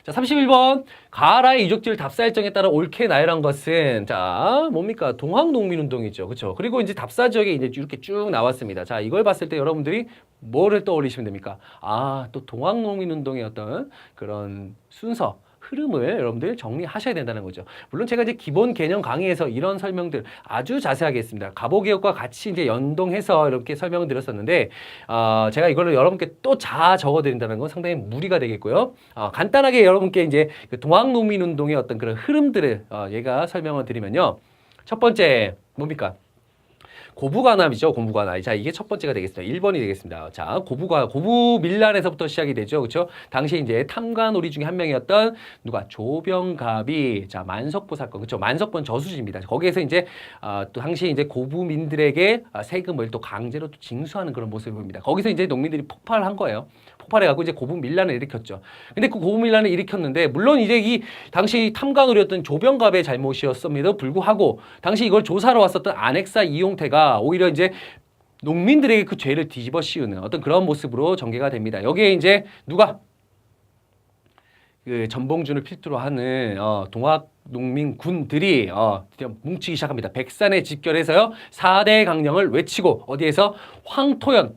자, 31번. 가하라의 유적지를 답사일정에 따라 옳게 나열한 것은, 자, 뭡니까? 동학농민운동이죠. 그쵸? 그리고 이제 답사 지역에 이제 이렇게 쭉 나왔습니다. 자, 이걸 봤을 때 여러분들이 뭐를 떠올리시면 됩니까? 아, 또 동학농민운동의 어떤 그런 순서, 흐름을 여러분들 정리하셔야 된다는 거죠. 물론 제가 이제 기본 개념 강의에서 이런 설명들 아주 자세하게 했습니다. 가보개혁과 같이 이제 연동해서 이렇게 설명을 드렸었는데, 제가 이거를 여러분께 또 다 적어드린다는 건 상당히 무리가 되겠고요. 간단하게 여러분께 이제 그 동학농민운동의 어떤 그런 흐름들을 얘가 설명을 드리면요. 첫 번째, 뭡니까? 고부관합이죠. 고부관합. 자, 이게 첫 번째가 되겠습니다. 1번이 되겠습니다. 자, 고부밀란에서부터 시작이 되죠. 그렇죠? 당시 이제 탐관오리 중에 한 명이었던 누가 조병갑이 자, 만석보 사건. 그렇죠? 만석보는 저수지입니다. 거기에서 이제 또 당시 이제 고부민들에게 세금을 또 강제로 또 징수하는 그런 모습을 보입니다. 거기서 이제 농민들이 폭발한 거예요. 폭발해갖고 이제 고부밀란을 일으켰죠. 근데 그 고부밀란을 일으켰는데 물론 이제 이 당시 탐관오리였던 조병갑의 잘못이었음에도 불구하고 당시 이걸 조사하러 왔었던 안핵사 이용태가 오히려 이제 농민들에게 그 죄를 뒤집어 씌우는 어떤 그런 모습으로 전개가 됩니다. 여기에 이제 누가 그 전봉준을 필두로 하는 동학농민군들이 드디어 뭉치기 시작합니다. 백산에 집결해서요 4대 강령을 외치고 어디에서 황토현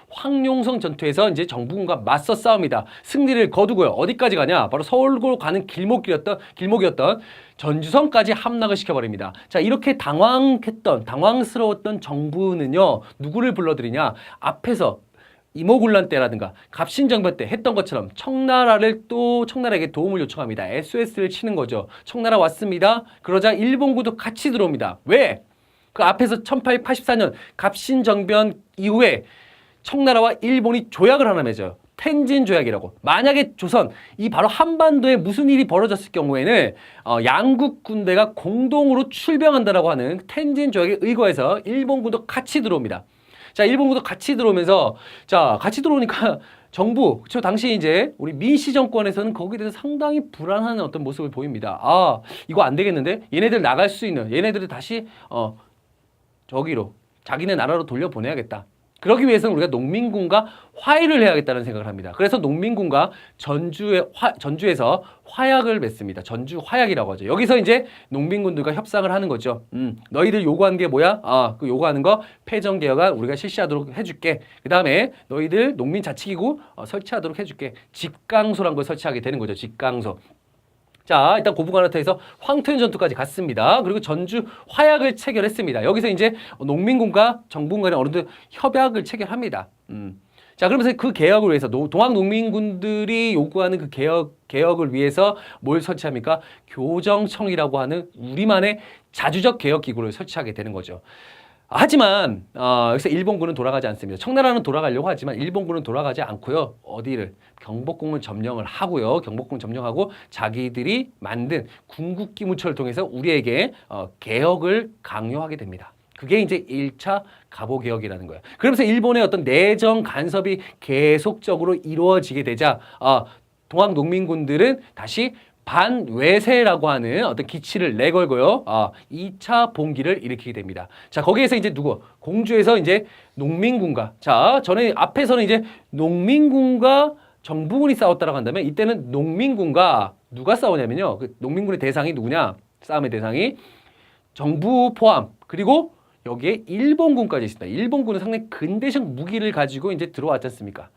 황룡성 전투에서 이제 정부군과 맞서 싸웁니다. 승리를 거두고요. 어디까지 가냐? 바로 서울로 가는 길목이었던 전주성까지 함락을 시켜버립니다. 자, 이렇게 당황스러웠던 정부는요 누구를 불러들이냐? 앞에서 이모군란 때라든가 갑신정변 때 했던 것처럼 청나라에게 도움을 요청합니다. SOS를 치는 거죠. 청나라 왔습니다. 그러자 일본군도 같이 들어옵니다. 왜? 그 앞에서 1884년 갑신정변 이후에 청나라와 일본이 조약을 하나 맺어요. 텐진 조약이라고. 만약에 조선, 이 바로 한반도에 무슨 일이 벌어졌을 경우에는 양국 군대가 공동으로 출병한다라고 하는 텐진 조약에 의거해서 일본군도 같이 들어옵니다. 자, 일본군도 같이 들어오면서, 자, 같이 들어오니까 정부, 그쵸, 당시 이제 우리 민씨 정권에서는 거기에 대해서 상당히 불안한 어떤 모습을 보입니다. 아, 이거 안 되겠는데? 얘네들 나갈 수 있는, 얘네들을 다시, 저기로, 자기네 나라로 돌려보내야겠다. 그러기 위해서는 우리가 농민군과 화해를 해야겠다는 생각을 합니다. 그래서 농민군과 전주에서 화약을 맺습니다. 전주 화약이라고 하죠. 여기서 이제 농민군들과 협상을 하는 거죠. 너희들 요구하는 게 뭐야? 그 요구하는 거 패전개혁안 우리가 실시하도록 해줄게. 그 다음에 너희들 농민자치기구 설치하도록 해줄게. 직강소란 걸 설치하게 되는 거죠. 직강소. 자, 일단 고부관하터에서 황토현 전투까지 갔습니다. 그리고 전주 화약을 체결했습니다. 여기서 이제 농민군과 정부군 간에 어느 정도 협약을 체결합니다. 자, 그러면서 그 개혁을 위해서 동학농민군들이 요구하는 그 개혁을 위해서 뭘 설치합니까? 교정청이라고 하는 우리만의 자주적 개혁기구를 설치하게 되는 거죠. 하지만 여기서 일본군은 돌아가지 않습니다. 청나라는 돌아가려고 하지만 일본군은 돌아가지 않고요. 어디를? 경복궁을 점령을 하고요. 경복궁을 점령하고 자기들이 만든 궁극기무철을 통해서 우리에게 개혁을 강요하게 됩니다. 그게 이제 1차 갑오개혁이라는 거예요. 그러면서 일본의 어떤 내정 간섭이 계속적으로 이루어지게 되자 동학농민군들은 다시 반외세라고 하는 어떤 기치를 내걸고요. 2차 봉기를 일으키게 됩니다. 자, 거기에서 이제 공주에서 이제 농민군과, 자, 앞에서는 이제 농민군과 정부군이 싸웠다라고 한다면 이때는 농민군과 누가 싸우냐면요. 그 농민군의 대상이 누구냐? 싸움의 대상이 정부 포함, 그리고 여기에 일본군까지 있습니다. 일본군은 상당히 근대식 무기를 가지고 이제 들어왔지 않습니까?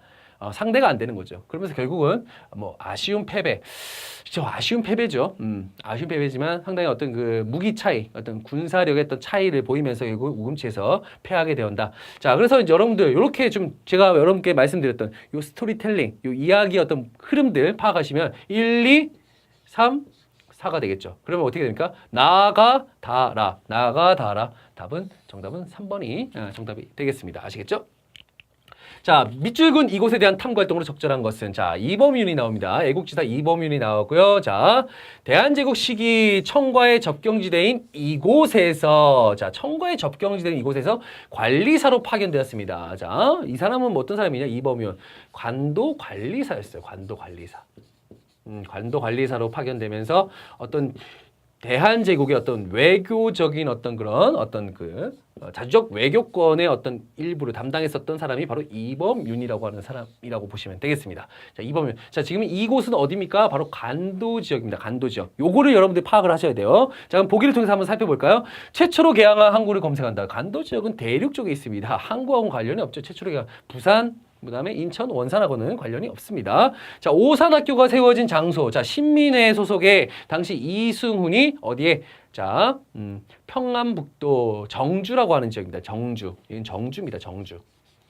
상대가 안 되는 거죠. 그러면서 결국은 뭐 아쉬운 패배. 그렇죠. 아쉬운 패배죠. 아쉬운 패배지만 상당히 어떤 그 무기 차이, 어떤 군사력의 어떤 차이를 보이면서 결국 우금치에서 패하게 되었다. 자, 그래서 이제 여러분들 이렇게 좀 제가 여러분께 말씀드렸던 요 스토리텔링, 요 이야기의 어떤 흐름들 파악하시면 1, 2, 3, 4가 되겠죠. 그러면 어떻게 됩니까? 나가다라. 정답은 3번이 정답이 되겠습니다. 아시겠죠? 자, 밑줄근 이곳에 대한 탐구 활동으로 적절한 것은, 자, 이범윤이 나옵니다. 애국지사 이범윤이 나오고요. 자, 대한제국 시기 청과의 접경지대인 이곳에서, 자, 청과의 접경지대인 이곳에서 관리사로 파견되었습니다. 자, 이 사람은 뭐 어떤 사람이냐? 이범윤. 관도관리사였어요. 관도관리사. 관도관리사로 파견되면서 어떤 대한제국의 어떤 외교적인 어떤 그런 어떤 자주적 외교권의 어떤 일부를 담당했었던 사람이 바로 이범윤이라고 하는 사람이라고 보시면 되겠습니다. 자, 이범윤. 자, 지금 이곳은 어디입니까? 바로 간도 지역입니다. 간도 지역. 요거를 여러분들이 파악을 하셔야 돼요. 자, 그럼 보기를 통해서 한번 살펴볼까요? 최초로 개항한 항구를 검색한다. 간도 지역은 대륙 쪽에 있습니다. 항구하고 관련이 없죠. 최초로 개항. 부산, 그다음에 인천 원산하고는 관련이 없습니다. 자, 오산학교가 세워진 장소. 자, 신민회 소속의 당시 이승훈이 어디에? 자, 평안북도 정주라고 하는 지역입니다. 정주. 이건 정주입니다. 정주.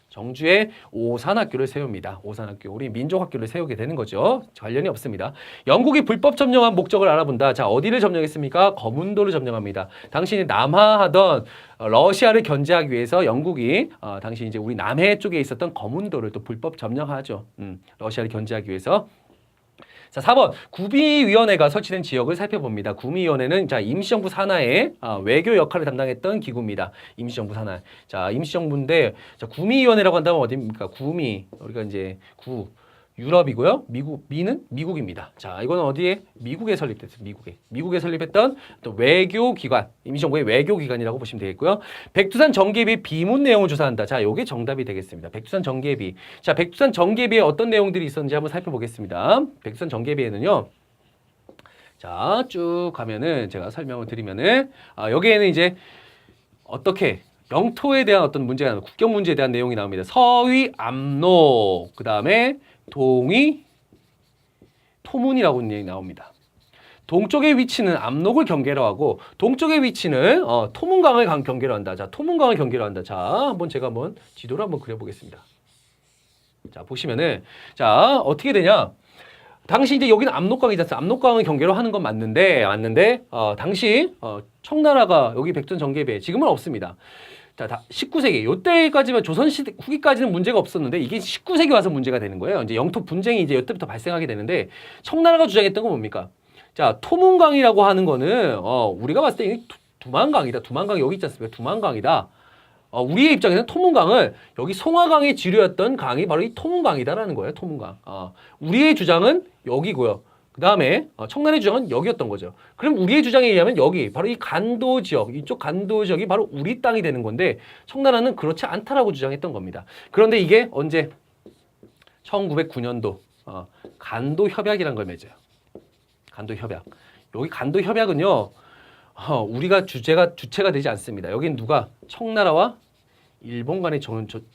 정주에 오산학교를 세웁니다. 오산학교. 우리 민족학교를 세우게 되는 거죠. 관련이 없습니다. 영국이 불법 점령한 목적을 알아본다. 자, 어디를 점령했습니까? 거문도를 점령합니다. 당시 남하하던 러시아를 견제하기 위해서 영국이 당시 이제 우리 남해 쪽에 있었던 거문도를 또 불법 점령하죠. 러시아를 견제하기 위해서. 자, 4번 구미위원회가 설치된 지역을 살펴봅니다. 구미위원회는 자, 임시정부 산하의 외교 역할을 담당했던 기구입니다. 임시정부 산하. 자, 임시정부인데 자, 구미위원회라고 한다면 어디입니까? 구미. 우리가 이제 유럽이고요. 미는 미국입니다. 자, 이거는 어디에? 미국에 설립됐어요. 미국에 설립했던 또 외교기관, 임시정부의 외교기관이라고 보시면 되겠고요. 백두산 정계비 비문 내용을 조사한다. 자, 요게 정답이 되겠습니다. 백두산 정계비. 자, 백두산 정계비에 어떤 내용들이 있었는지 한번 살펴보겠습니다. 백두산 정계비에는요. 자, 쭉 가면은 제가 설명을 드리면은 여기에는 이제 어떻게 영토에 대한 어떤 문제가 국경 문제에 대한 내용이 나옵니다. 서위 압록, 그 다음에 동위 토문이라고 하는 얘기 나옵니다. 동쪽의 위치는 압록을 경계로 하고 동쪽의 위치는 토문강을 경계로 한다. 자, 토문강을 경계로 한다. 자, 제가 한번 지도를 한번 그려보겠습니다. 자, 보시면은 자, 어떻게 되냐? 당시 이제 여기는 압록강이잖아요. 압록강을 경계로 하는 건 맞는데 당시 청나라가 여기 백두산 정계비에 지금은 없습니다. 자, 19세기 요때까지만 조선시대 후기까지는 문제가 없었는데 이게 19세기 와서 문제가 되는 거예요. 이제 영토 분쟁이 이제 요때부터 발생하게 되는데 청나라가 주장했던 건 뭡니까? 자, 토문강이라고 하는 거는 우리가 봤을 때 이게 두만강이다. 두만강 여기 있지 않습니까? 두만강이다. 우리의 입장에서는 토문강을 여기 송화강의 지류였던 강이 바로 이 토문강이다라는 거예요. 토문강. 우리의 주장은 여기고요. 그 다음에 청나라의 주장은 여기였던 거죠. 그럼 우리의 주장에 의하면 여기 바로 이 간도 지역, 이쪽 간도 지역이 바로 우리 땅이 되는 건데 청나라는 그렇지 않다라고 주장했던 겁니다. 그런데 이게 언제? 1909년도 간도 협약이라는 걸 맺어요. 간도 협약. 여기 간도 협약은요. 우리가 주체가 되지 않습니다. 여긴 누가? 청나라와 일본 간의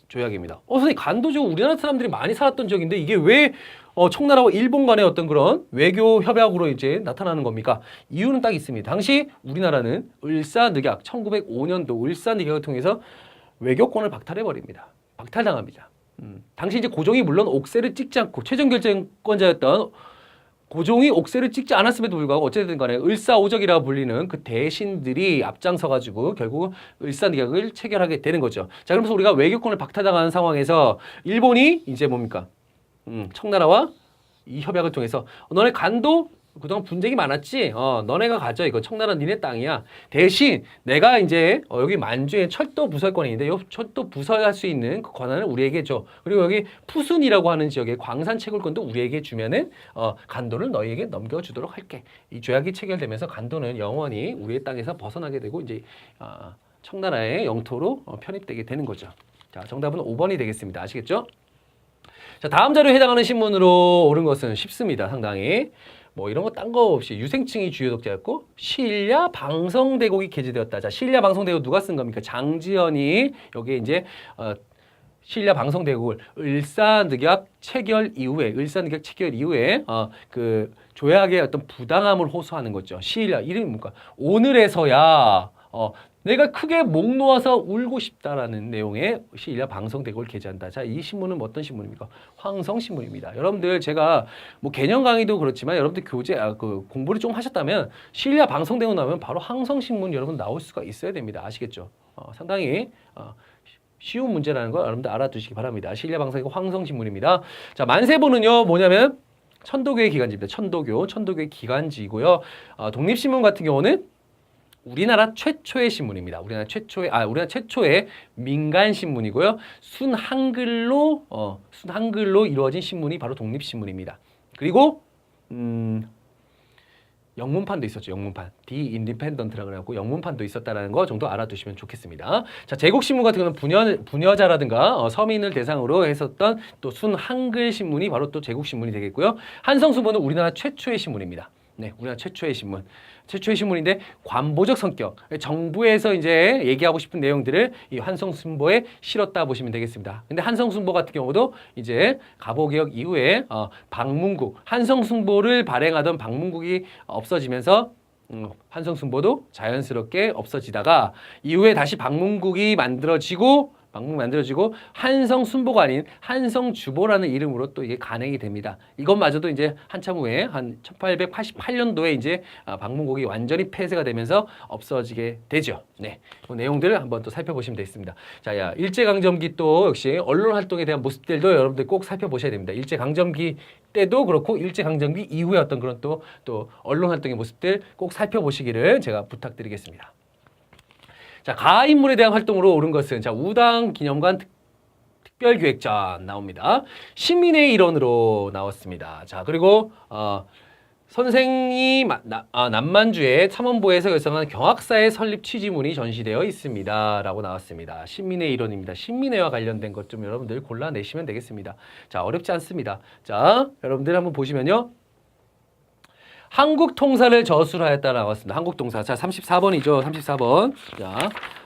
조약입니다. 선생님 간도 지역 우리나라 사람들이 많이 살았던 지역인데 이게 왜 청나라와 일본 간의 어떤 그런 외교 협약으로 이제 나타나는 겁니까? 이유는 딱 있습니다. 당시 우리나라는 을사늑약 1905년도 을사늑약을 통해서 외교권을 박탈해버립니다. 박탈당합니다. 당시 이제 고종이 물론 옥새를 찍지 않고 최종 결정권자였던 고종이 옥새를 찍지 않았음에도 불구하고 어쨌든 간에 을사오적이라고 불리는 그 대신들이 앞장서가지고 결국 을사늑약을 체결하게 되는 거죠. 자, 그러면서 우리가 외교권을 박탈당하는 상황에서 일본이 이제 뭡니까? 청나라와 이 협약을 통해서 너네 간도 그동안 분쟁이 많았지? 너네가 가져. 이거 청나라 니네 땅이야. 대신 내가 이제 여기 만주에 철도 부설권이 있는데 이 철도 부설할 수 있는 그 권한을 우리에게 줘. 그리고 여기 푸순이라고 하는 지역에 광산 채굴권도 우리에게 주면은 간도를 너희에게 넘겨주도록 할게. 이 조약이 체결되면서 간도는 영원히 우리의 땅에서 벗어나게 되고 이제 청나라의 영토로 편입되게 되는 거죠. 자, 정답은 5번이 되겠습니다. 아시겠죠? 자, 다음 자료에 해당하는 신문으로 옳은 것은 쉽습니다. 상당히. 이런 거 딴 거 없이 유생층이 주요 독자였고 신라 방성대국이 개제되었다. 자, 신라 방성대국 누가 쓴 겁니까? 장지연이 여기에 이제 신라 방성대국을 을사늑약 체결 이후에 그 조약의 어떤 부당함을 호소하는 거죠. 신라 이름이 뭡니까? 오늘에서야 내가 크게 목 놓아서 울고 싶다라는 내용의 신라 방성대국을 게재한다. 자, 이 신문은 어떤 신문입니까? 황성신문입니다. 여러분들 제가 개념 강의도 그렇지만 여러분들 공부를 좀 하셨다면 신라 방성대국 나오면 바로 황성신문 여러분 나올 수가 있어야 됩니다. 아시겠죠? 상당히 쉬운 문제라는 걸 여러분들 알아두시기 바랍니다. 신라 방성대국 황성신문입니다. 자, 만세보는요 뭐냐면 천도교의 기관지입니다. 천도교의 기관지이고요. 독립신문 같은 경우는 우리나라 최초의 신문입니다. 우리나라 최초의 민간 신문이고요. 순한글로 이루어진 신문이 바로 독립신문입니다. 그리고 영문판도 있었죠. 영문판. 디 인디펜던트라고 해갖고 영문판도 있었다라는 거 정도 알아두시면 좋겠습니다. 자, 제국신문 같은 경우는 부녀자라든가 서민을 대상으로 했었던 또 순 한글 신문이 바로 또 제국신문이 되겠고요. 한성수보는 우리나라 최초의 신문입니다. 네, 우리나라 최초의 신문. 최초의 신문인데 관보적 성격. 정부에서 이제 얘기하고 싶은 내용들을 이 한성순보에 실었다 보시면 되겠습니다. 근데 한성순보 같은 경우도 이제 갑오개혁 이후에 방문국, 한성순보를 발행하던 방문국이 없어지면서 한성순보도 자연스럽게 없어지다가 이후에 다시 방문국이 만들어지고 한성순보가 아닌 한성주보라는 이름으로 또 이게 간행이 됩니다. 이것마저도 이제 한참 후에 한 1888년도에 이제 방문국이 완전히 폐쇄가 되면서 없어지게 되죠. 네, 그 내용들을 한번 또 살펴보시면 되겠습니다. 자, 일제강점기 또 역시 언론 활동에 대한 모습들도 여러분들 꼭 살펴보셔야 됩니다. 일제강점기 때도 그렇고 일제강점기 이후에 어떤 그런 또 언론 활동의 모습들 꼭 살펴보시기를 제가 부탁드리겠습니다. 자, 가인물에 대한 활동으로 오른 것은 자, 우당 기념관 특별기획전 나옵니다. 시민의 일원으로 나왔습니다. 자, 그리고 선생이 남만주의 참원보에서 결성한 경학사의 설립 취지문이 전시되어 있습니다. 라고 나왔습니다. 신민의 일원입니다. 신민회와 관련된 것 좀 여러분들 골라내시면 되겠습니다. 자, 어렵지 않습니다. 자, 여러분들 한번 보시면요. 한국 통사를 저술하였다 나왔습니다. 한국 통사. 자, 34번이죠. 34번. 자,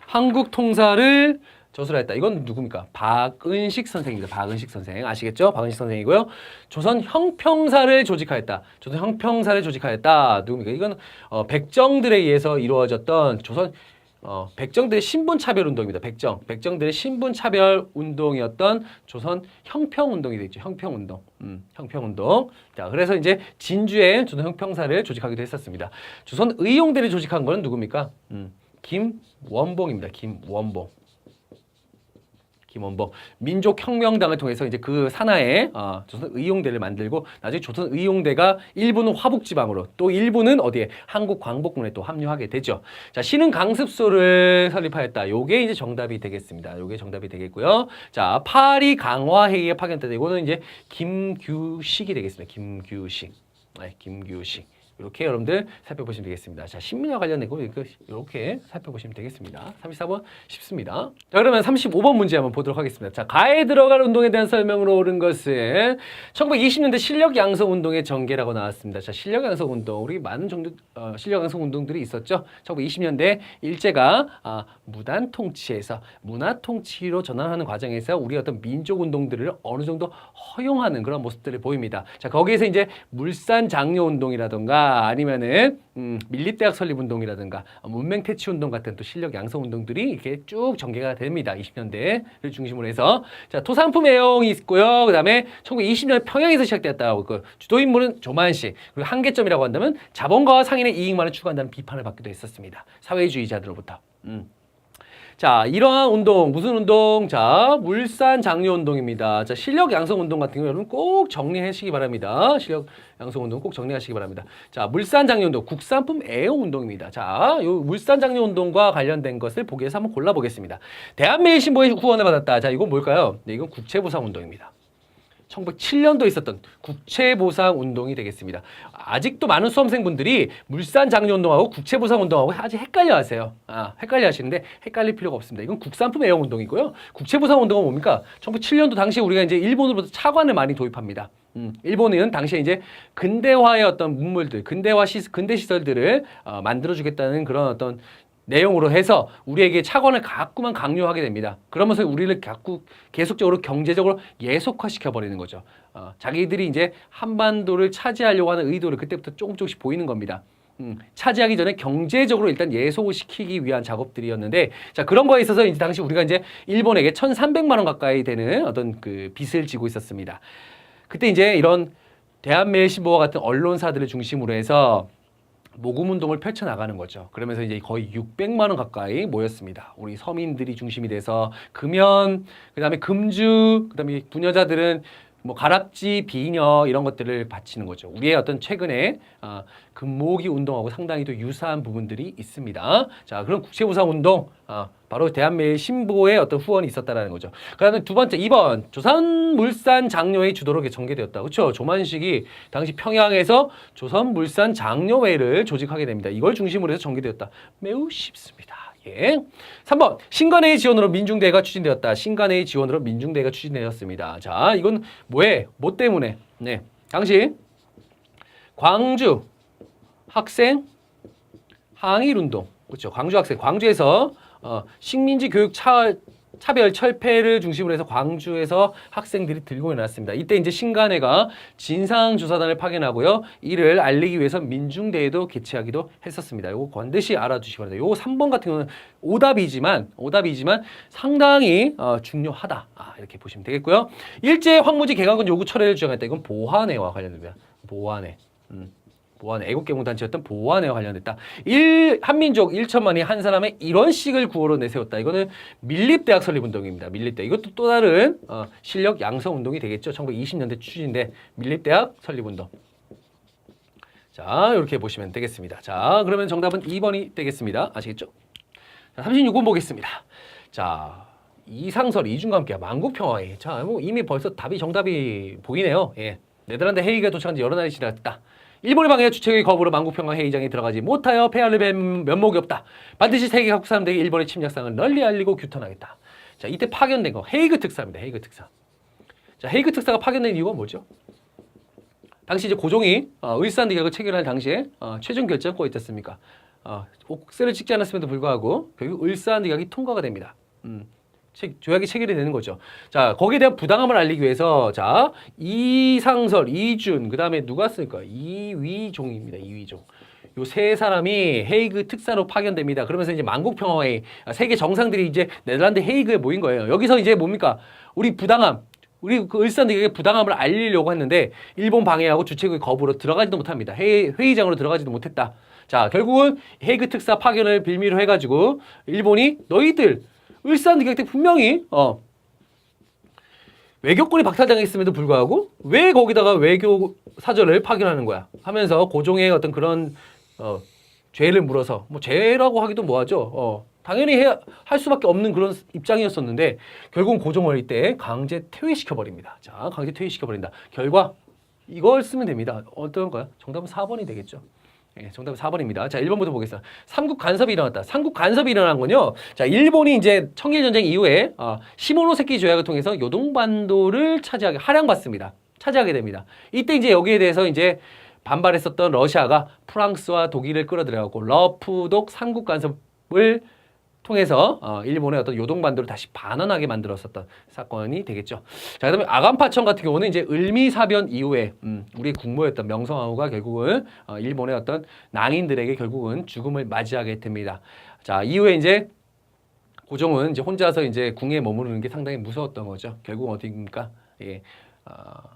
한국 통사를 저술하였다. 이건 누굽니까? 박은식 선생입니다. 박은식 선생. 아시겠죠? 박은식 선생이고요. 조선 형평사를 조직하였다. 조선 형평사를 조직하였다. 누굽니까? 이건 백정들에 의해서 이루어졌던 조선 백정들의 신분차별 운동입니다. 백정들의 신분차별 운동이었던 조선 형평운동이 되겠죠. 형평운동. 형평운동. 자, 그래서 이제 진주에 조선 형평사를 조직하기도 했었습니다. 조선 의용대를 조직한 거는 누굽니까? 김원봉입니다. 김원봉. 민족혁명당을 통해서 이제 그 산하에 조선 의용대를 만들고 나중에 조선 의용대가 일부는 화북지방으로 또 일부는 어디에 한국 광복군에 또 합류하게 되죠. 자, 신흥 강습소를 설립하였다. 요게 이제 정답이 되겠습니다. 요게 정답이 되겠고요. 자, 파리 강화회의에 파견됐다. 이거는 이제 김규식이 되겠습니다. 김규식. 네, 김규식. 이렇게 여러분들 살펴보시면 되겠습니다. 자, 신민과 관련된 거 이렇게 살펴보시면 되겠습니다. 34번 쉽습니다. 자, 그러면 35번 문제 한번 보도록 하겠습니다. 자, 가에 들어갈 운동에 대한 설명으로 옳은 것은 1920년대 실력 양성 운동의 전개라고 나왔습니다. 자, 실력 양성 운동. 우리 많은 종류 실력 양성 운동들이 있었죠. 1920년대 일제가 무단 통치에서 문화 통치로 전환하는 과정에서 우리 어떤 민족 운동들을 어느 정도 허용하는 그런 모습들을 보입니다. 자, 거기에서 이제 물산 장려 운동이라던가 아니면은 밀립대학 설립 운동이라든가 문맹 퇴치 운동 같은 또 실력 양성 운동들이 이렇게 쭉 전개가 됩니다. 20년대를 중심으로 해서 자, 토상품 애용이 있고요. 그다음에 1920년 평양에서 시작되었다고 그 주도 인물은 조만식 그리고 한계점이라고 한다면 자본가와 상인의 이익만을 추구한다는 비판을 받기도 했었습니다. 사회주의자들로부터. 자, 이러한 운동, 무슨 운동? 자, 물산 장려 운동입니다. 자, 실력 양성 운동 같은 경우 여러분 꼭 정리하시기 바랍니다. 실력 양성 운동 꼭 정리하시기 바랍니다. 자, 물산 장려 운동, 국산품 애용 운동입니다. 자, 요 물산 장려 운동과 관련된 것을 보기 위해서 한번 골라보겠습니다. 대한매일신보의 후원을 받았다. 자, 이건 뭘까요? 네, 이건 국채보상 운동입니다. 1907년도에 있었던 국채보상 운동이 되겠습니다. 아직도 많은 수험생분들이 물산 장려 운동하고 국채보상 운동하고 아직 헷갈려 하세요. 헷갈려 하시는데 헷갈릴 필요가 없습니다. 이건 국산품 애용 운동이고요. 국채보상 운동은 뭡니까? 1907년도 당시에 우리가 이제 일본으로부터 차관을 많이 도입합니다. 일본은 당시에 이제 근대화의 어떤 문물들, 근대 시설들을 만들어주겠다는 그런 어떤 내용으로 해서 우리에게 차관을 가꾸만 강요하게 됩니다. 그러면서 우리를 계속적으로 경제적으로 예속화시켜버리는 거죠. 자기들이 이제 한반도를 차지하려고 하는 의도를 그때부터 조금씩 보이는 겁니다. 차지하기 전에 경제적으로 일단 예속을 시키기 위한 작업들이었는데, 자, 그런 거에 있어서 이제 당시 우리가 이제 일본에게 1,300만 원 가까이 되는 어떤 그 빚을 지고 있었습니다. 그때 이제 이런 대한매일신보와 같은 언론사들을 중심으로 해서 모금 운동을 펼쳐나가는 거죠. 그러면서 이제 거의 600만 원 가까이 모였습니다. 우리 서민들이 중심이 돼서 금연, 그다음에 금주, 그다음에 부녀자들은 뭐 가락지, 비녀 이런 것들을 바치는 거죠. 우리의 어떤 최근에 금모으기 운동하고 상당히 또 유사한 부분들이 있습니다. 자, 그럼 국채무상 운동 바로 대한매일 신보의 어떤 후원이 있었다라는 거죠. 그다음에 두 번째 2번 조선물산 장려회 주도로 전개되었다. 그렇죠? 조만식이 당시 평양에서 조선물산 장려회를 조직하게 됩니다. 이걸 중심으로 해서 전개되었다. 매우 쉽습니다. 예. 3번 신관회의 지원으로 민중대회가 추진되었다. 신관회의 지원으로 민중대회가 추진되었습니다. 자, 이건 뭐 때문에? 네, 당시 광주 학생 항일운동, 그렇죠? 광주 학생, 광주에서 식민지 교육 차별 철폐를 중심으로 해서 광주에서 학생들이 들고 일어났습니다. 이때 이제 신관회가 진상조사단을 파견하고요. 이를 알리기 위해서 민중대회도 개최하기도 했었습니다. 이거 반드시 알아두시기 바랍니다. 요 3번 같은 경우는 오답이지만 상당히 중요하다. 이렇게 보시면 되겠고요. 일제 황무지 개강권 요구 철회를 주장했다. 이건 보완회와 관련됩니다. 보완회. 보완회, 애국개몽단체였던 보완회와 관련됐다. 한민족 1천만이 한 사람의 일원씩을 구호로 내세웠다. 이거는 밀립대학 설립운동입니다. 밀립대. 이것도 또 다른 실력 양성운동이 되겠죠. 1920년대 추진인데 밀립대학 설립운동. 자, 이렇게 보시면 되겠습니다. 자, 그러면 정답은 2번이 되겠습니다. 아시겠죠? 자, 36번 보겠습니다. 자, 이상설, 이중과 함께 만국평화회. 자, 뭐 이미 벌써 정답이 보이네요. 예. 네덜란드 헤이그에 도착한 지 여러 날이 지났다. 일본의 방해 주체의 거부로 만국평화 회의장에 들어가지 못하여 폐하를 면목이 없다. 반드시 세계 각국 사람들에게 일본의 침략상을 널리 알리고 규탄하겠다. 자, 이때 파견된 거 헤이그 특사입니다. 헤이그 특사. 자, 헤이그 특사가 파견된 이유가 뭐죠? 당시 이제 고종이 을사늑약을 체결할 당시에 최종 결정권이 있었습니까? 옥새를 찍지 않았음에도 불구하고 결국 을사늑약이 통과가 됩니다. 조약이 체결이 되는 거죠. 자, 거기에 대한 부당함을 알리기 위해서 자, 이상설, 이준, 그다음에 누가 쓸까? 이위종입니다. 이위종. 요 세 사람이 헤이그 특사로 파견됩니다. 그러면서 이제 만국평화회의 세계 정상들이 이제 네덜란드 헤이그에 모인 거예요. 여기서 이제 뭡니까? 우리 그 을사늑약의 부당함을 알리려고 했는데 일본 방해하고 주체국의 거부로 들어가지도 못합니다. 회의장으로 들어가지도 못했다. 자, 결국은 헤이그 특사 파견을 빌미로 해가지고 일본이 너희들 을사늑약 때 분명히 외교권이 박탈당했음에도 불구하고 왜 거기다가 외교 사절을 파견하는 거야 하면서 고종의 어떤 그런 죄를 물어서 뭐 죄라고 하기도 뭐하죠. 당연히 할 수밖에 없는 그런 입장이었었는데 결국은 고종을 이때 강제 퇴위시켜버립니다. 자, 강제 퇴위시켜버린다. 결과 이걸 쓰면 됩니다. 어떤가요? 정답은 4번이 되겠죠. 네, 정답은 4번입니다. 자, 1번부터 보겠습니다. 삼국 간섭이 일어났다. 삼국 간섭이 일어난 건요. 자, 일본이 이제 청일전쟁 이후에 시모노세키 조약을 통해서 요동반도를 차지하게 됩니다. 이때 이제 여기에 대해서 이제 반발했었던 러시아가 프랑스와 독일을 끌어들여갖고 러푸독 삼국 간섭을 통해서 일본의 어떤 요동반도를 다시 반환하게 만들었었던 사건이 되겠죠. 자, 그다음에 아간파천 같은 경우는 이제 을미사변 이후에 우리 국모였던 명성황후가 결국은 일본의 어떤 낭인들에게 결국은 죽음을 맞이하게 됩니다. 자, 이후에 이제 고종은 이제 혼자서 이제 궁에 머무르는 게 상당히 무서웠던 거죠. 결국 어디입니까? 예.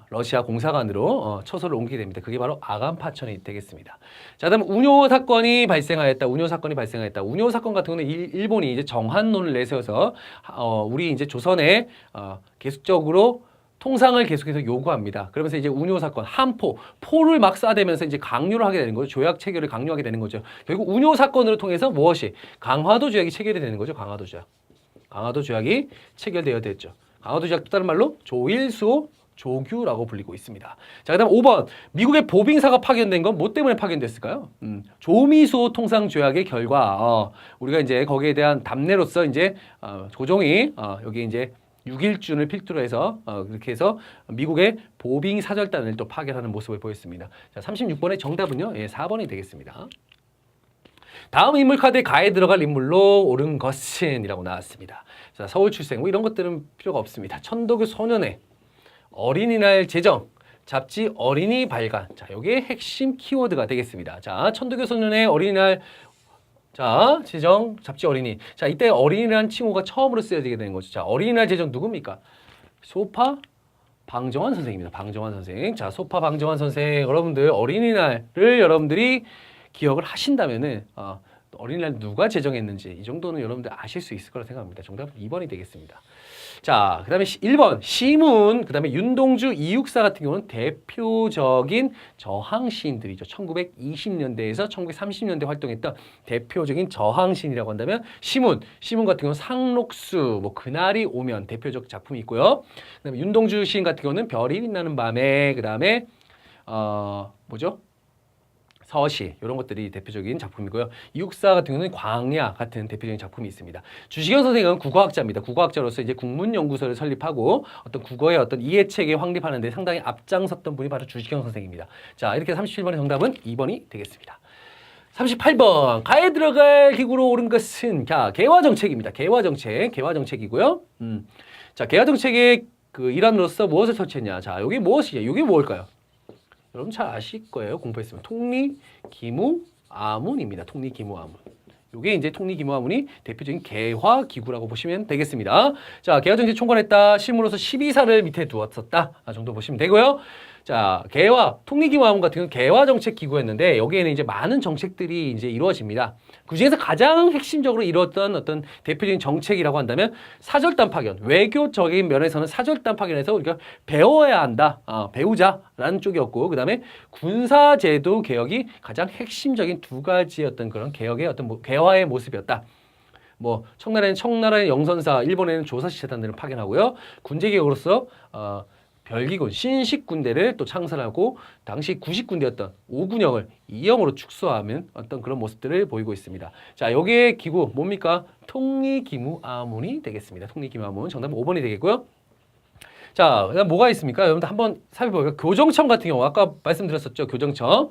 러시아 공사관으로 처소를 옮기게 됩니다. 그게 바로 아간파천이 되겠습니다. 자, 다음 운요 사건이 발생하였다. 운요 사건 같은 경우는 일본이 이제 정한론을 내세워서 우리 이제 조선에 계속적으로 통상을 계속해서 요구합니다. 그러면서 이제 운요 사건, 포를 막 쏴대면서 이제 강요를 하게 되는 거죠. 조약 체결을 강요하게 되는 거죠. 결국 운요 사건으로 통해서 무엇이 강화도 조약이 체결이 되는 거죠. 강화도 조약이 체결되어야 됐죠. 강화도 조약 또 다른 말로 조일수호 조규라고 불리고 있습니다. 자, 그다음 5번. 미국의 보빙사가 파견된 건 뭐 때문에 파견됐을까요? 조미수호 통상조약의 결과 우리가 이제 거기에 대한 답례로서 이제 조종이 여기 이제 6.1준을 필두로 해서 그렇게 해서 미국의 보빙 사절단을 또 파견하는 모습을 보였습니다. 자, 36번의 정답은요. 예, 4번이 되겠습니다. 다음 인물 카드에 가에 들어갈 인물로 옳은 것은 이라고 나왔습니다. 자, 서울 출생 뭐 이런 것들은 필요가 없습니다. 천도교 소년회 어린이날 제정, 잡지 어린이 발간. 자, 요게 핵심 키워드가 되겠습니다. 자, 천도교 소년의 어린이날 제정, 잡지 어린이. 자, 이때 어린이라는 칭호가 처음으로 쓰여지게 되는 거죠. 자, 어린이날 제정 누굽니까? 소파 방정환 선생입니다. 방정환 선생. 자, 소파 방정환 선생. 여러분들 어린이날을 여러분들이 기억을 하신다면은 어린이날 누가 제정했는지 이 정도는 여러분들 아실 수 있을 거라 생각합니다. 정답은 2번이 되겠습니다. 자, 그 다음에 1번 시문, 그 다음에 윤동주, 이육사 같은 경우는 대표적인 저항 시인들이죠. 1920년대에서 1930년대 활동했던 대표적인 저항 시인이라고 한다면 시문 같은 경우는 상록수, 뭐 그날이 오면 대표적 작품이 있고요. 그 다음에 윤동주 시인 같은 경우는 별이 빛나는 밤에, 그 다음에 뭐죠? 서시 이런 것들이 대표적인 작품이고요. 이육사 같은 경우는 광야 같은 대표적인 작품이 있습니다. 주시경 선생님은 국어학자입니다. 국어학자로서 이제 국문연구소를 설립하고 어떤 국어의 어떤 이해체계 확립하는 데 상당히 앞장섰던 분이 바로 주시경 선생입니다. 자, 이렇게 37번의 정답은 2번이 되겠습니다. 38번 가에 들어갈 기구로 옳은 것은 자 개화정책입니다. 개화정책이고요. 자 개화정책의 그 일환으로서 무엇을 설치했냐? 자 여기 무엇이냐? 여기 뭘까요? 여러분 잘 아실 거예요. 공부했으면 통리기무아문입니다. 통리기무아문. 이게 이제 통리기무아문이 대표적인 개화기구라고 보시면 되겠습니다. 자, 개화정책 총괄했다. 실무로서 12사를 밑에 두었었다. 정도 보시면 되고요. 자, 통리기무아문 같은 경우는 개화정책 기구였는데 여기에는 이제 많은 정책들이 이제 이루어집니다. 그 중에서 가장 핵심적으로 이루었던 어떤 대표적인 정책이라고 한다면 사절단 파견, 외교적인 면에서는 사절단 파견에서 우리가 배워야 한다, 배우자라는 쪽이었고, 그 다음에 군사제도 개혁이 가장 핵심적인 두 가지의 어떤 그런 개혁의 어떤 개화의 모습이었다. 뭐 청나라에는 영선사, 일본에는 조사시 재단들을 파견하고요. 군제개혁으로서 별기군, 신식군대를 또 창설하고 당시 90군대였던 5군영을 2영으로 축소하는 어떤 그런 모습들을 보이고 있습니다. 자, 여기에 기구 뭡니까? 통리기무아문이 되겠습니다. 통리기무아문 정답은 5번이 되겠고요. 자, 그다음 뭐가 있습니까? 여러분들 한번 살펴볼까요? 교정청 같은 경우 아까 말씀드렸었죠. 교정청.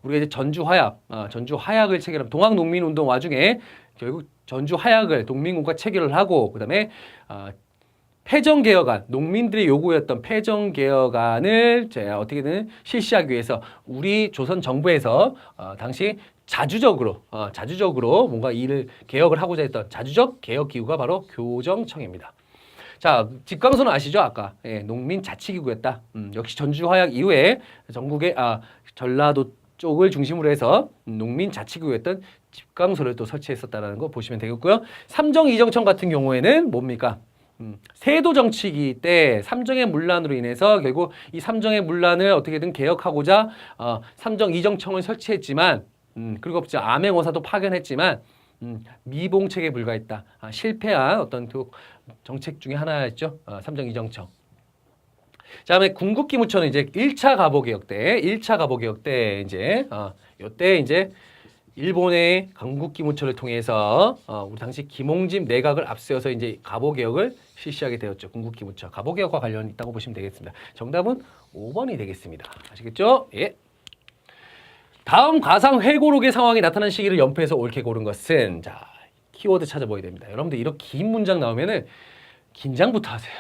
우리가 이제 전주화약을 체결한 동학농민운동 와중에 결국 전주화약을 농민군과 체결을 하고 그다음에 폐정개혁안, 농민들이 요구했던 폐정개혁안을 어떻게든 실시하기 위해서 우리 조선 정부에서 당시 자주적으로 뭔가 이를 개혁을 하고자 했던 자주적 개혁기구가 바로 교정청입니다. 자, 집강서는 아시죠? 아까 농민자치기구였다. 역시 전주화약 이후에 전국의 전라도 쪽을 중심으로 해서 농민자치기구였던 집강서를 또 설치했었다는 거 보시면 되겠고요. 삼정이정청 같은 경우에는 뭡니까? 세도 정치기 때 삼정의 문란으로 인해서 결국 이 삼정의 문란을 어떻게든 개혁하고자 삼정 이정청을 설치했지만 그리고 암행어사도 파견했지만 미봉책에 불과했다. 실패한 어떤 그 정책 중에 하나였죠. 삼정 이정청. 자, 다음에 군국기무처는 이제 1차 가보개혁 때 이제 요때 이제 일본의 강국기무처를 통해서 우리 당시 김홍집 내각을 앞세워서 이제 가보개혁을 실시하게 되었죠. 군국기무처. 가보개혁과 관련이 있다고 보시면 되겠습니다. 정답은 5번이 되겠습니다. 아시겠죠? 예. 다음 가상 회고록의 상황이 나타난 시기를 연표해서 옳게 고른 것은 자, 키워드 찾아봐야 됩니다. 여러분들 이렇게 긴 문장 나오면은 긴장부터 하세요.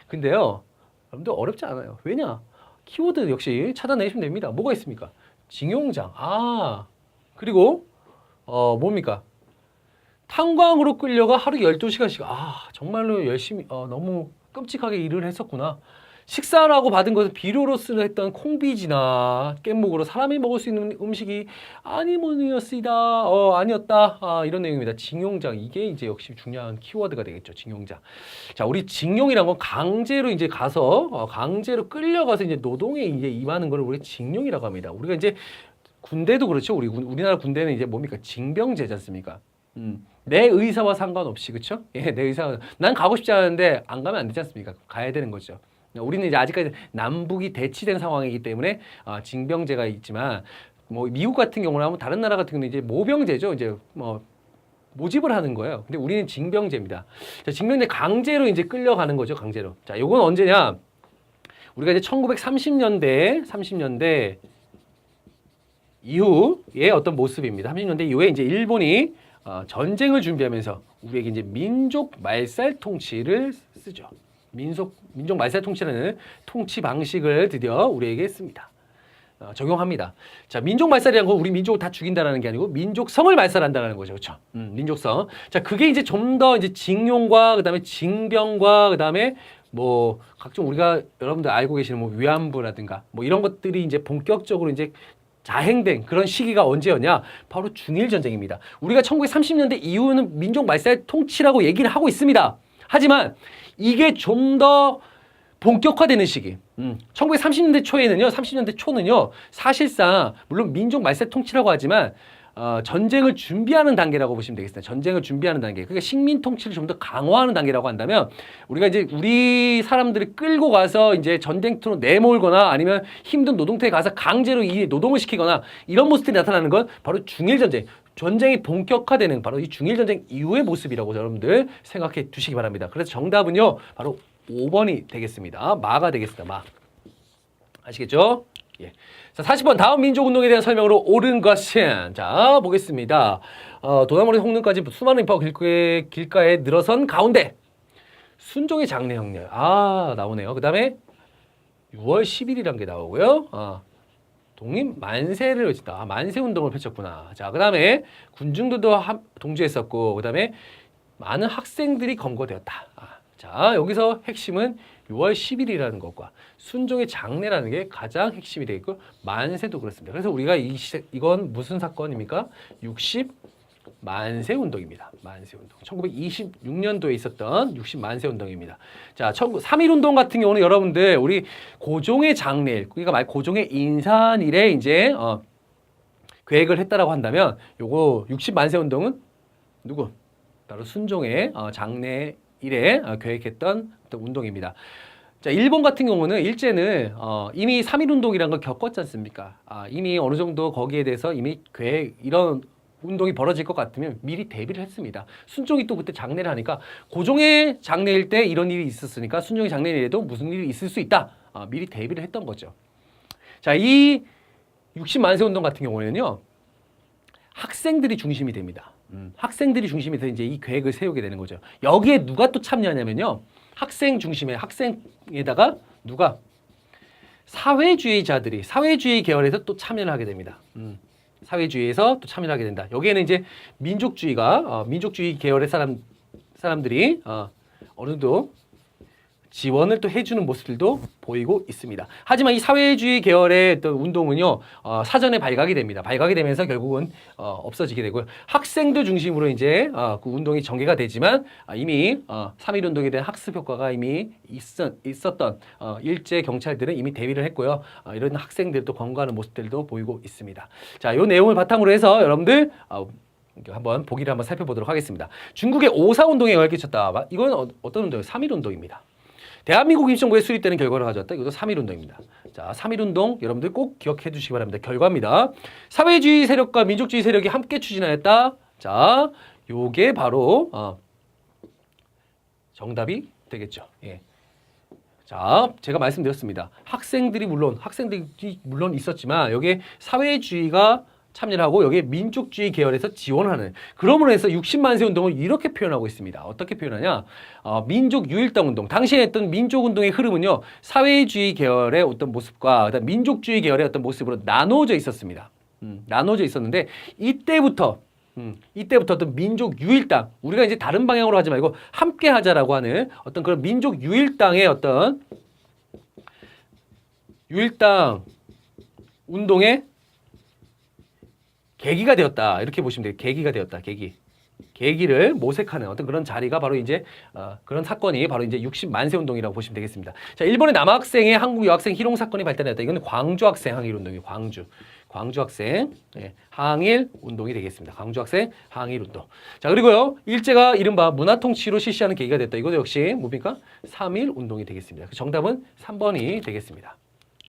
근데요. 여러분들 어렵지 않아요. 왜냐? 키워드 역시 찾아내시면 됩니다. 뭐가 있습니까? 징용장. 그리고 뭡니까? 탄광으로 끌려가 하루 12시간씩 정말로 열심히 너무 끔찍하게 일을 했었구나. 식사라고 받은 것은 비료로 쓰했던 콩비지나 깻묵으로 사람이 먹을 수 있는 음식이 아니었다. 이런 내용입니다. 징용장. 이게 이제 역시 중요한 키워드가 되겠죠. 징용장. 자, 우리 징용이란 건 강제로 이제 가서 강제로 끌려가서 이제 노동에 이제 임하는 걸 우리가 징용이라고 합니다. 우리가 이제 군대도 그렇죠. 우리나라 군대는 이제 뭡니까? 징병제지 않습니까? 내 의사와 상관없이, 그렇죠? 예, 내 의사. 난 가고 싶지 않은데 안 가면 안 되지 않습니까? 가야 되는 거죠. 우리는 이제 아직까지 남북이 대치된 상황이기 때문에 징병제가 있지만 뭐 미국 같은 경우는 하면 다른 나라 같은 경우는 이제 모병제죠. 이제 뭐 모집을 하는 거예요. 근데 우리는 징병제입니다. 자, 징병제 강제로 이제 끌려가는 거죠. 강제로. 자, 요건 언제냐? 우리가 이제 1930년대 이후의 어떤 모습입니다. 30년대 이후에 이제 일본이 전쟁을 준비하면서 우리에게 이제 민족 말살 통치를 쓰죠. 민족 말살 통치라는 통치 방식을 드디어 우리에게 씁니다. 적용합니다. 자, 민족 말살이라는 건 우리 민족을 다 죽인다라는 게 아니고 민족성을 말살한다라는 거죠. 그렇죠? 민족성. 자, 그게 이제 좀 더 이제 징용과 그다음에 징병과 그다음에 뭐 각종 우리가 여러분들 알고 계시는 뭐 위안부라든가 뭐 이런 것들이 이제 본격적으로 이제 자행된 그런 시기가 언제였냐? 바로 중일전쟁입니다. 우리가 1930년대 이후는 민족 말살 통치라고 얘기를 하고 있습니다. 하지만 이게 좀 더 본격화되는 시기. 1930년대 초에는요, 30년대 초는요, 사실상 물론 민족 말살 통치라고 하지만 전쟁을 준비하는 단계라고 보시면 되겠습니다. 전쟁을 준비하는 단계. 그러니까 식민 통치를 좀 더 강화하는 단계라고 한다면 우리가 이제 우리 사람들을 끌고 가서 이제 전쟁터로 내몰거나 아니면 힘든 노동터에 가서 강제로 이 노동을 시키거나 이런 모습들이 나타나는 건 바로 중일전쟁. 전쟁이 본격화되는 바로 이 중일전쟁 이후의 모습이라고 여러분들 생각해 두시기 바랍니다. 그래서 정답은요, 바로 5번이 되겠습니다. 마가 되겠습니다. 마. 아시겠죠? 예. 자, 40번 다음 민족운동에 대한 설명으로 옳은 것은 자 보겠습니다. 도나무리 홍릉까지 수많은 인파가 길가에 늘어선 가운데 순종의 장례형렬 나오네요. 그 다음에 6월 10일이란 게 나오고요. 독립 만세를 외쳤다. 만세운동을 펼쳤구나. 자, 그 다음에 군중들도 동조했었고 그 다음에 많은 학생들이 검거되었다. 자, 여기서 핵심은 6월 10일이라는 것과 순종의 장례라는 게 가장 핵심이 되겠고 만세도 그렇습니다. 그래서 우리가 이건 무슨 사건입니까? 60 만세 운동입니다. 만세 운동. 1926년도에 있었던 60 만세 운동입니다. 자, 3.1 운동 같은 경우는 여러분들 우리 고종의 장례일, 그러니까 고종의 인산일에 이제 계획을 했다라고 한다면 요거 60 만세 운동은 누구? 바로 순종의 장례일에 계획했던 어떤 운동입니다. 자, 일본 같은 경우는 일제는 이미 3.1 운동이라는 걸 겪었지 않습니까? 이미 어느 정도 거기에 대해서 이미 이런 운동이 벌어질 것 같으면 미리 대비를 했습니다. 순종이 또 그때 장례를 하니까 고종의 장례일 때 이런 일이 있었으니까 순종의 장례일에도 무슨 일이 있을 수 있다. 미리 대비를 했던 거죠. 자, 이 60만세 운동 같은 경우에는요, 학생들이 중심이 됩니다. 학생들이 중심이 돼서 이제 이 계획을 세우게 되는 거죠. 여기에 누가 또 참여하냐면요, 학생 중심에 학생에다가 누가 사회주의자들이 사회주의 계열에서 또 참여를 하게 됩니다. 사회주의에서 또 참여를 하게 된다. 여기에는 이제 민족주의가 민족주의 계열의 사람들이 어느 정도 지원을 또 해주는 모습들도 보이고 있습니다. 하지만 이 사회주의 계열의 어떤 운동은요, 사전에 발각이 됩니다. 발각이 되면서 결국은 없어지게 되고요. 학생들 중심으로 이제 그 운동이 전개가 되지만 이미 3.1 운동에 대한 학습 효과가 이미 있었던 일제 경찰들은 이미 대비를 했고요. 이런 학생들도 권고하는 모습들도 보이고 있습니다. 자, 이 내용을 바탕으로 해서 여러분들 한번 보기를 한번 살펴보도록 하겠습니다. 중국의 5.4 운동에 영향을 끼쳤다. 이건 어떤 운동이에요? 3.1 운동입니다. 대한민국 임시정부에 수립되는 결과를 가져왔다. 이것도 3.1 운동입니다. 자, 3.1 운동 여러분들 꼭 기억해 주시기 바랍니다. 결과입니다. 사회주의 세력과 민족주의 세력이 함께 추진하였다. 자, 요게 바로 정답이 되겠죠. 예. 자, 제가 말씀드렸습니다. 학생들이 물론 있었지만 여기에 사회주의가 참여를 하고 여기에 민족주의 계열에서 지원하는, 그러므로 해서 60만세 운동을 이렇게 표현하고 있습니다. 어떻게 표현하냐? 민족 유일당 운동. 당시에 했던 민족 운동의 흐름은요, 사회주의 계열의 어떤 모습과 그다음 민족주의 계열의 어떤 모습으로 나눠져 있었습니다. 나눠져 있었는데 이때부터 어떤 민족 유일당, 우리가 이제 다른 방향으로 하지 말고 함께 하자라고 하는 어떤 그런 민족 유일당의 어떤 유일당 운동의 계기가 되었다. 이렇게 보시면 돼요. 계기가 되었다. 계기를 모색하는 어떤 그런 자리가 바로 이제 그런 사건이 바로 이제 60만세 운동이라고 보시면 되겠습니다. 자, 일본의 남학생의 한국 여학생 희롱 사건이 발단했다. 이거는 광주 학생 항일 운동이에요. 광주 학생 항일 운동이 되겠습니다. 광주 학생 항일 운동. 자, 그리고요, 일제가 이른바 문화 통치로 실시하는 계기가 됐다. 이것도 역시 뭡니까? 3.1 운동이 되겠습니다. 정답은 3번이 되겠습니다.